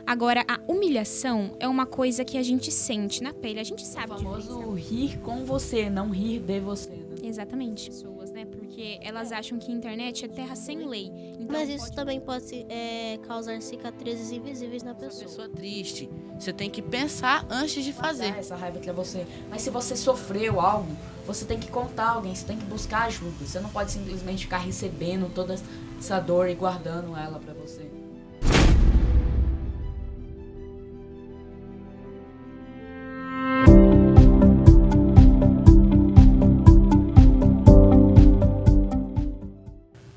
Agora, a humilhação é uma coisa que a gente sente na pele, a gente sabe. O famoso rir com você, não rir de você, né? Exatamente. Pessoas, né? Porque elas acham que a internet é terra sem lei. Então, Mas isso também pode causar cicatrizes invisíveis na Uma pessoa. pessoa triste, você tem que pensar antes de fazer. Essa raiva que é você. Mas se você sofreu algo, você tem que contar a alguém, você tem que buscar ajuda. Você não pode simplesmente ficar recebendo toda essa dor e guardando ela pra você.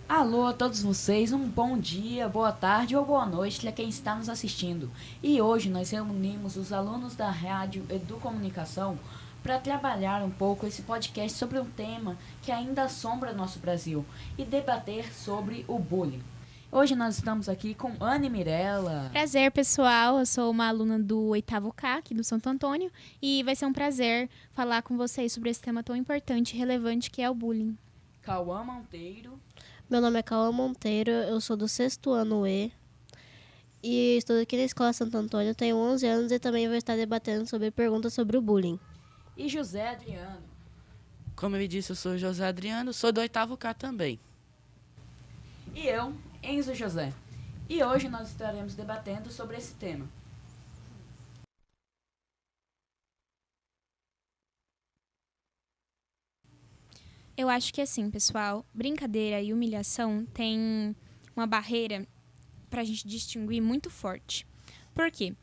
Alô a todos vocês, um bom dia, boa tarde ou boa noite a quem está nos assistindo. E hoje nós reunimos os alunos da Rádio Educomunicação para trabalhar um pouco esse podcast sobre um tema que ainda assombra nosso Brasil e debater sobre o bullying. Hoje nós estamos aqui com Ana e Mirella. Prazer, pessoal. Eu sou uma aluna do 8º K, aqui do Santo Antônio, e vai ser um prazer falar com vocês sobre esse tema tão importante e relevante que é o bullying. Cauã Monteiro. Meu nome é Cauã Monteiro, eu sou do 6º ano E e estou aqui na Escola Santo Antônio, tenho 11 anos e também vou estar debatendo sobre perguntas sobre o bullying. E José Adriano. Como eu disse, eu sou José Adriano, sou do 8º K também. E eu, Enzo José. E hoje nós estaremos debatendo sobre esse tema. Eu acho que assim, pessoal, brincadeira e humilhação tem uma barreira pra gente distinguir muito forte. Por quê?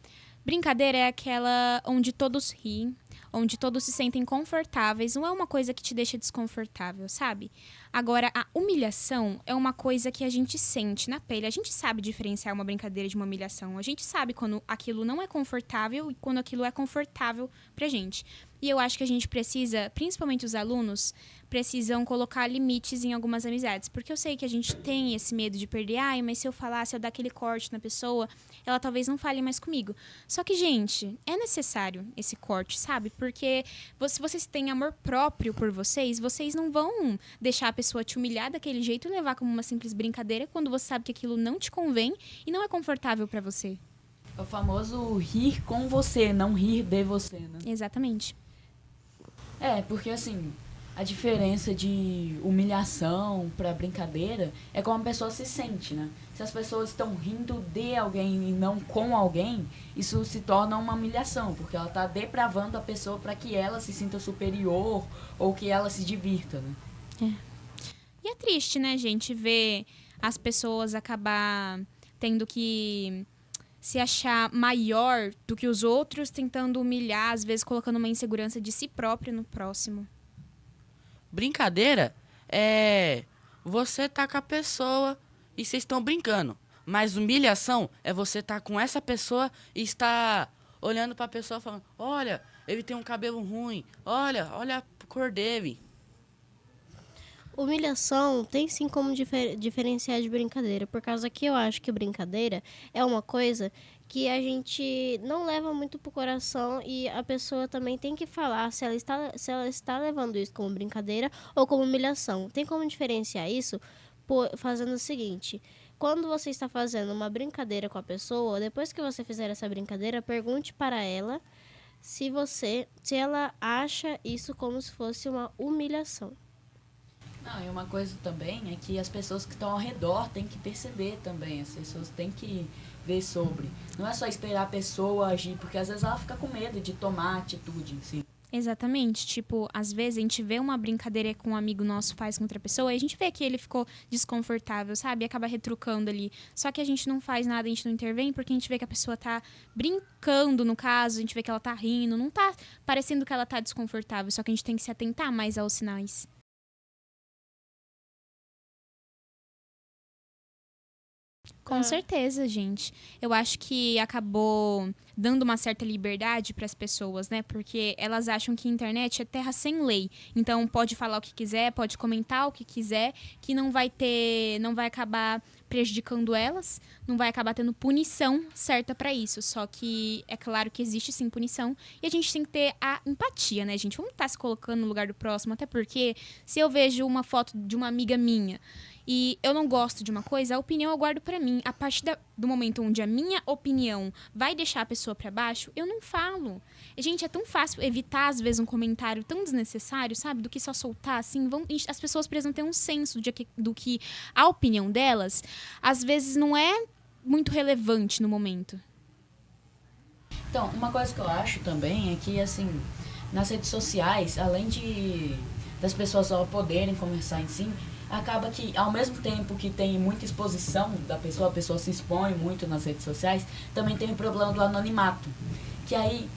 Brincadeira é aquela onde todos riem, onde todos se sentem confortáveis, não é uma coisa que te deixa desconfortável, sabe? Agora, a humilhação é uma coisa que a gente sente na pele. A gente sabe diferenciar uma brincadeira de uma humilhação. A gente sabe quando aquilo não é confortável e quando aquilo é confortável pra gente. E eu acho que a gente precisa, principalmente os alunos, precisam colocar limites em algumas amizades. Porque eu sei que a gente tem esse medo de perder. Ai, mas se eu falar, se eu dar aquele corte na pessoa, ela talvez não fale mais comigo. Só que, gente, é necessário esse corte, sabe? Porque se vocês têm amor próprio por vocês, vocês não vão deixar a pessoa te humilhar daquele jeito e levar como uma simples brincadeira quando você sabe que aquilo não te convém e não é confortável pra você. É o famoso rir com você, não rir de você, né? Exatamente. É, porque assim, a diferença de humilhação pra brincadeira é como a pessoa se sente, né? Se as pessoas estão rindo de alguém e não com alguém, isso se torna uma humilhação, porque ela tá depravando a pessoa para que ela se sinta superior ou que ela se divirta, né? E é triste, né, gente, ver as pessoas acabar tendo que se achar maior do que os outros, tentando humilhar, às vezes colocando uma insegurança de si próprio no próximo. Brincadeira é você tá com a pessoa e vocês estão brincando. Mas humilhação é você tá com essa pessoa e está olhando pra pessoa falando: olha, ele tem um cabelo ruim, olha a cor dele. Humilhação tem sim como diferenciar de brincadeira, por causa que eu acho que brincadeira é uma coisa que a gente não leva muito pro coração e a pessoa também tem que falar se ela está levando isso como brincadeira ou como humilhação. Tem como diferenciar isso fazendo o seguinte: quando você está fazendo uma brincadeira com a pessoa, depois que você fizer essa brincadeira, pergunte para ela se ela acha isso como se fosse uma humilhação. Não, e uma coisa também é que as pessoas que estão ao redor têm que perceber também, as pessoas têm que ver sobre. Não é só esperar a pessoa agir, porque às vezes ela fica com medo de tomar atitude em si. Exatamente. Tipo, às vezes a gente vê uma brincadeira que um amigo nosso faz com outra pessoa e a gente vê que ele ficou desconfortável, sabe? E acaba retrucando ali. Só que a gente não faz nada, a gente não intervém porque a gente vê que a pessoa tá brincando, no caso, a gente vê que ela tá rindo, não tá parecendo que ela tá desconfortável, só que a gente tem que se atentar mais aos sinais. Com certeza, gente. Eu acho que acabou dando uma certa liberdade para as pessoas, né? Porque elas acham que a internet é terra sem lei. Então pode falar o que quiser, pode comentar o que quiser, que não vai acabar prejudicando elas, não vai acabar tendo punição certa para isso. Só que é claro que existe sim punição e a gente tem que ter a empatia, né, gente? Vamos estar se colocando no lugar do próximo, até porque se eu vejo uma foto de uma amiga minha e eu não gosto de uma coisa, a opinião eu guardo pra mim. A partir do momento onde a minha opinião vai deixar a pessoa pra baixo, eu não falo. Gente, é tão fácil evitar, às vezes, um comentário tão desnecessário, sabe? Do que só soltar, assim. As pessoas precisam ter um senso do que a opinião delas, às vezes, não é muito relevante no momento. Então, uma coisa que eu acho também é que, assim, nas redes sociais, além das pessoas só poderem conversar em si, acaba que, ao mesmo tempo que tem muita exposição da pessoa, a pessoa se expõe muito nas redes sociais, também tem o problema do anonimato. Que aí,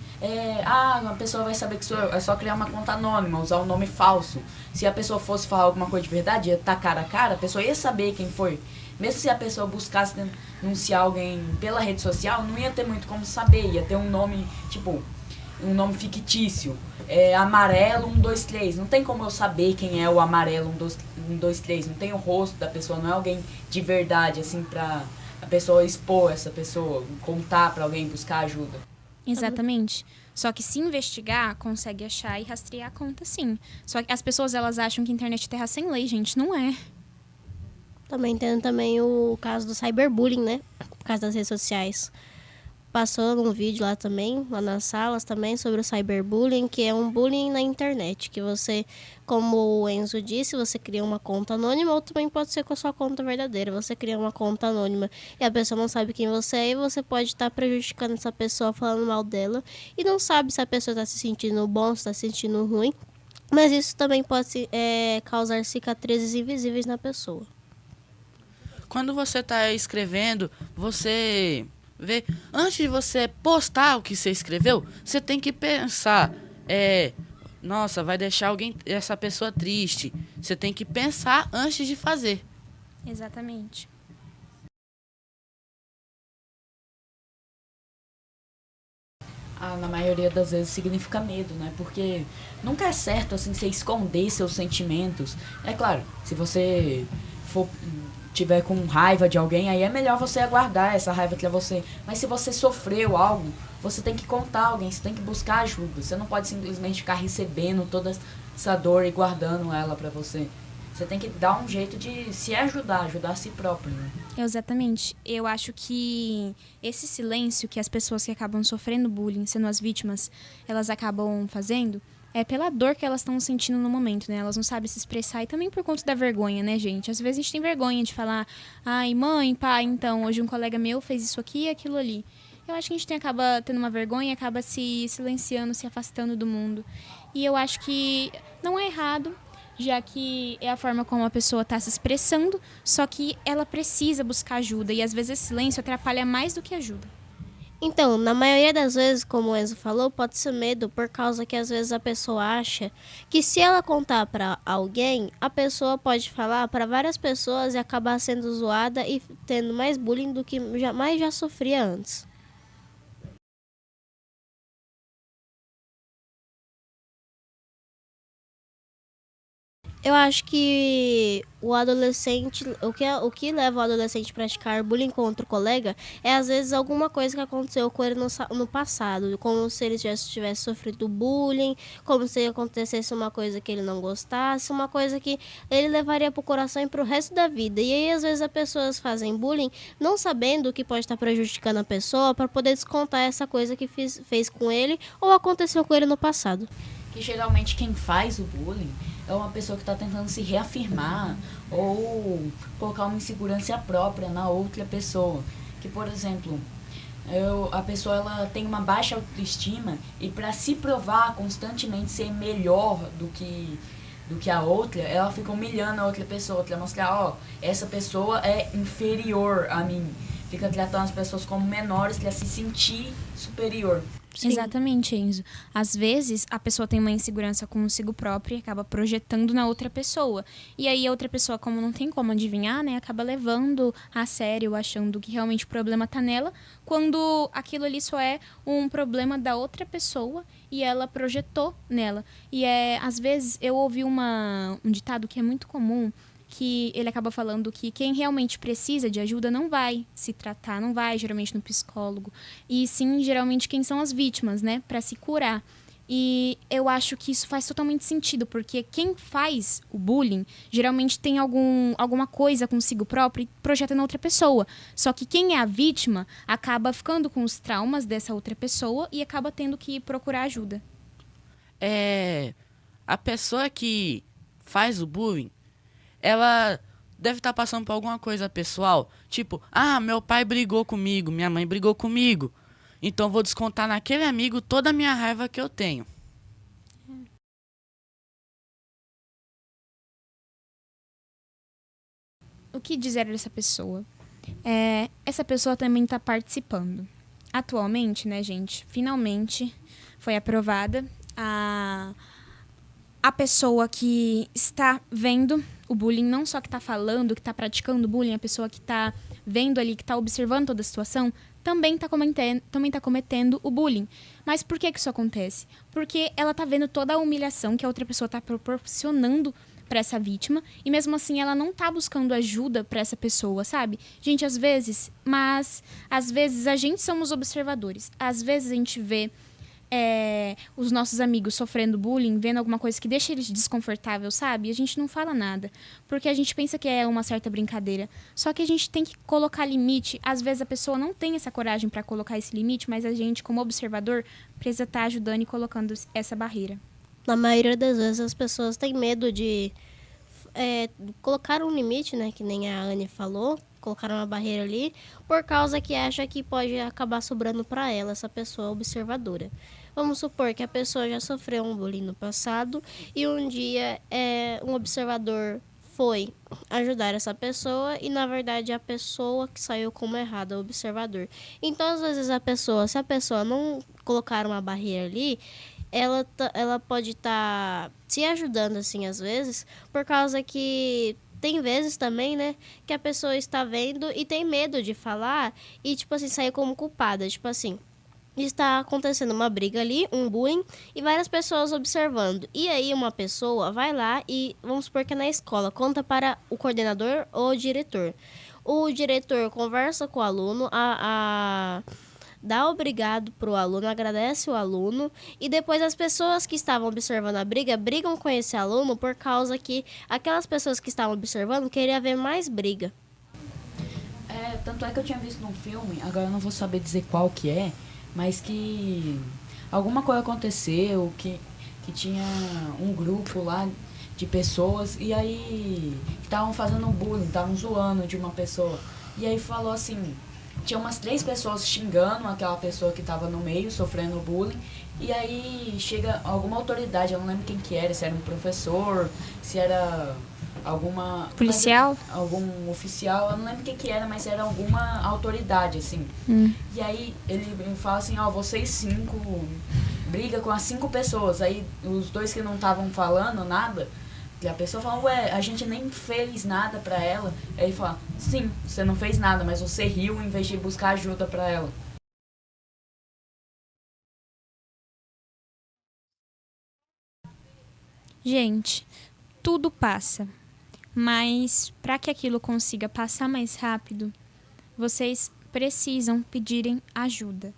uma pessoa vai saber que sou eu, é só criar uma conta anônima, usar um nome falso. Se a pessoa fosse falar alguma coisa de verdade, ia estar cara a cara, a pessoa ia saber quem foi. Mesmo se a pessoa buscasse denunciar alguém pela rede social, não ia ter muito como saber. Ia ter um nome, tipo, um nome fictício. Amarelo 123. Não tem como eu saber quem é o amarelo 123. Não tem o rosto da pessoa, não é alguém de verdade, assim, pra a pessoa expor essa pessoa, contar pra alguém buscar ajuda. Exatamente. Só que se investigar, consegue achar e rastrear a conta, sim. Só que as pessoas, elas acham que a internet é terra sem lei, gente. Não é. Também tem também o caso do cyberbullying, né? Por causa das redes sociais. Passou um vídeo lá também, lá nas salas também, sobre o cyberbullying, que é um bullying na internet. Que você, como o Enzo disse, você cria uma conta anônima, ou também pode ser com a sua conta verdadeira. Você cria uma conta anônima e a pessoa não sabe quem você é, e você pode estar prejudicando essa pessoa, falando mal dela. E não sabe se a pessoa está se sentindo bom, se está se sentindo ruim. Mas isso também pode causar cicatrizes invisíveis na pessoa. Quando você está escrevendo, você vê, antes de você postar o que você escreveu, você tem que pensar, nossa, vai deixar essa pessoa triste. Você tem que pensar antes de fazer. Exatamente. Na maioria das vezes significa medo, né? Porque nunca é certo, assim, você esconder seus sentimentos. É claro, se você tiver com raiva de alguém, aí é melhor você aguardar essa raiva que é você. Mas se você sofreu algo, você tem que contar a alguém, você tem que buscar ajuda. Você não pode simplesmente ficar recebendo toda essa dor e guardando ela pra você. Você tem que dar um jeito de se ajudar a si próprio, né? Exatamente. Eu acho que esse silêncio que as pessoas que acabam sofrendo bullying, sendo as vítimas, elas acabam fazendo, é pela dor que elas estão sentindo no momento, né? Elas não sabem se expressar e também por conta da vergonha, né, gente? Às vezes a gente tem vergonha de falar, ai, mãe, pai, então, hoje um colega meu fez isso aqui e aquilo ali. Eu acho que a gente acaba tendo uma vergonha e acaba se silenciando, se afastando do mundo. E eu acho que não é errado, já que é a forma como a pessoa está se expressando, só que ela precisa buscar ajuda. E às vezes esse silêncio atrapalha mais do que ajuda. Então, na maioria das vezes, como o Enzo falou, pode ser medo, por causa que às vezes a pessoa acha que se ela contar para alguém, a pessoa pode falar para várias pessoas e acabar sendo zoada e tendo mais bullying do que já sofria antes. Eu acho que o adolescente, o que leva o adolescente a praticar bullying contra o colega é às vezes alguma coisa que aconteceu com ele no passado, como se ele já tivesse sofrido bullying, como se acontecesse uma coisa que ele não gostasse, uma coisa que ele levaria pro coração e pro resto da vida. E aí às vezes as pessoas fazem bullying não sabendo que pode estar prejudicando a pessoa para poder descontar essa coisa que fez com ele ou aconteceu com ele no passado. Que geralmente quem faz o bullying é uma pessoa que está tentando se reafirmar ou colocar uma insegurança própria na outra pessoa. Que, por exemplo, a pessoa ela tem uma baixa autoestima e para se provar constantemente ser melhor do que a outra, ela fica humilhando a outra pessoa, para mostrar, essa pessoa é inferior a mim. Fica tratando as pessoas como menores para se sentir superior. Sim. Exatamente, Enzo. Às vezes, a pessoa tem uma insegurança consigo própria e acaba projetando na outra pessoa. E aí, a outra pessoa, como não tem como adivinhar, né, acaba levando a sério, achando que realmente o problema tá nela, quando aquilo ali só é um problema da outra pessoa e ela projetou nela. E às vezes, eu ouvi um ditado que é muito comum, que ele acaba falando que quem realmente precisa de ajuda não vai se tratar, não vai geralmente no psicólogo, e sim geralmente quem são as vítimas, né, para se curar. E eu acho que isso faz totalmente sentido, porque quem faz o bullying geralmente tem alguma coisa consigo próprio e projeta na outra pessoa. Só que quem é a vítima acaba ficando com os traumas dessa outra pessoa e acaba tendo que procurar ajuda. A pessoa que faz o bullying, ela deve estar passando por alguma coisa pessoal. Tipo, meu pai brigou comigo, minha mãe brigou comigo. Então vou descontar naquele amigo toda a minha raiva que eu tenho. O que dizer dessa pessoa? Essa pessoa também está participando. Atualmente, né, gente, finalmente foi aprovada a pessoa que está vendo o bullying, não só que está falando, que está praticando bullying, a pessoa que está vendo ali, que está observando toda a situação, também está cometendo o bullying. Mas por que isso acontece? Porque ela está vendo toda a humilhação que a outra pessoa está proporcionando para essa vítima, e mesmo assim ela não tá buscando ajuda para essa pessoa, sabe? Gente, às vezes a gente somos observadores. Às vezes a gente vê os nossos amigos sofrendo bullying, vendo alguma coisa que deixa eles desconfortável, sabe? E a gente não fala nada, porque a gente pensa que é uma certa brincadeira. Só que a gente tem que colocar limite. Às vezes a pessoa não tem essa coragem para colocar esse limite, mas a gente, como observador, precisa estar ajudando e colocando essa barreira. Na maioria das vezes as pessoas têm medo de colocar um limite, né? Que nem a Anne falou, colocar uma barreira ali, por causa que acha que pode acabar sobrando para ela, essa pessoa observadora. Vamos supor que a pessoa já sofreu um bullying no passado e um dia um observador foi ajudar essa pessoa e, na verdade, a pessoa que saiu como errada, o observador. Então, às vezes, se a pessoa não colocar uma barreira ali, ela pode estar se ajudando, assim, às vezes, por causa que tem vezes também, né, que a pessoa está vendo e tem medo de falar e, tipo assim, sair como culpada. Tipo assim, está acontecendo uma briga ali, um bullying, e várias pessoas observando. E aí uma pessoa vai lá e, vamos supor que é na escola, conta para o coordenador ou o diretor. O diretor conversa com o aluno, dá obrigado pro aluno, agradece o aluno, e depois as pessoas que estavam observando a briga brigam com esse aluno por causa que aquelas pessoas que estavam observando queriam ver mais briga. Tanto é que eu tinha visto num filme, agora eu não vou saber dizer qual que é, mas que alguma coisa aconteceu, que tinha um grupo lá de pessoas, e aí estavam fazendo bullying, estavam zoando de uma pessoa. E aí falou assim, tinha umas 3 pessoas xingando aquela pessoa que estava no meio, sofrendo bullying, e aí chega alguma autoridade, eu não lembro quem que era, se era um professor, se era alguma... Policial? Algum oficial, eu não lembro quem que era, mas era alguma autoridade, assim. E aí ele fala assim, vocês 5 briga com as 5 pessoas, aí os 2 que não estavam falando nada, e a pessoa fala, a gente nem fez nada pra ela. Aí ele fala, sim, você não fez nada, mas você riu em vez de buscar ajuda pra ela. Gente, tudo passa. Mas para que aquilo consiga passar mais rápido, vocês precisam pedirem ajuda.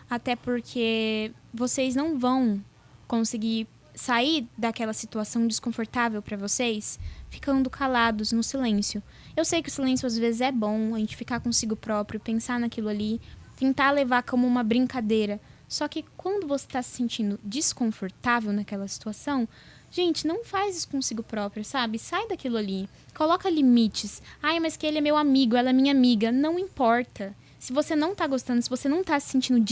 Até porque vocês não vão conseguir sair daquela situação desconfortável para vocês ficando calados no silêncio. Eu sei que o silêncio às vezes é bom, a gente ficar consigo próprio, pensar naquilo ali, tentar levar como uma brincadeira. Só que quando você está se sentindo desconfortável naquela situação, gente, não faz isso consigo próprio, sabe? Sai daquilo ali. Coloca limites. Ai, mas que ele é meu amigo, ela é minha amiga. Não importa. Se você não tá gostando, se você não tá se sentindo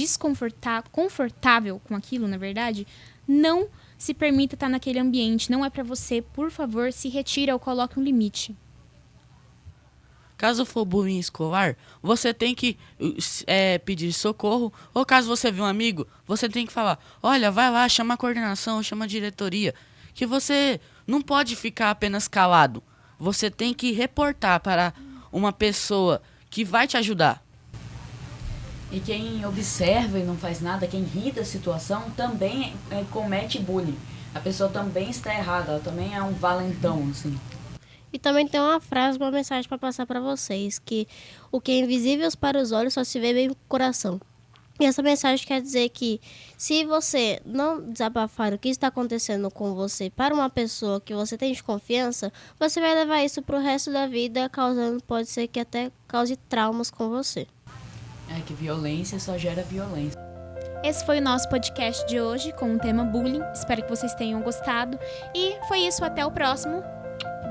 confortável com aquilo, na verdade, não se permita estar naquele ambiente. Não é pra você. Por favor, se retira ou coloque um limite. Caso for bullying escolar, você tem que pedir socorro. Ou caso você vê um amigo, você tem que falar, olha, vai lá, chama a coordenação, chama a diretoria. Que você não pode ficar apenas calado. Você tem que reportar para uma pessoa que vai te ajudar. E quem observa e não faz nada, quem ri da situação, também comete bullying. A pessoa também está errada, ela também é um valentão, assim. E também tem uma frase, uma mensagem para passar para vocês, que o que é invisível para os olhos só se vê bem no coração. E essa mensagem quer dizer que se você não desabafar o que está acontecendo com você para uma pessoa que você tem de confiança, você vai levar isso pro resto da vida, causando, pode ser que até cause traumas com você. É que violência só gera violência. Esse foi o nosso podcast de hoje com o tema bullying. Espero que vocês tenham gostado. E foi isso, até o próximo.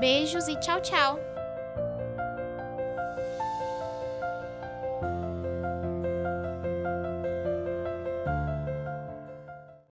Beijos e tchau, tchau!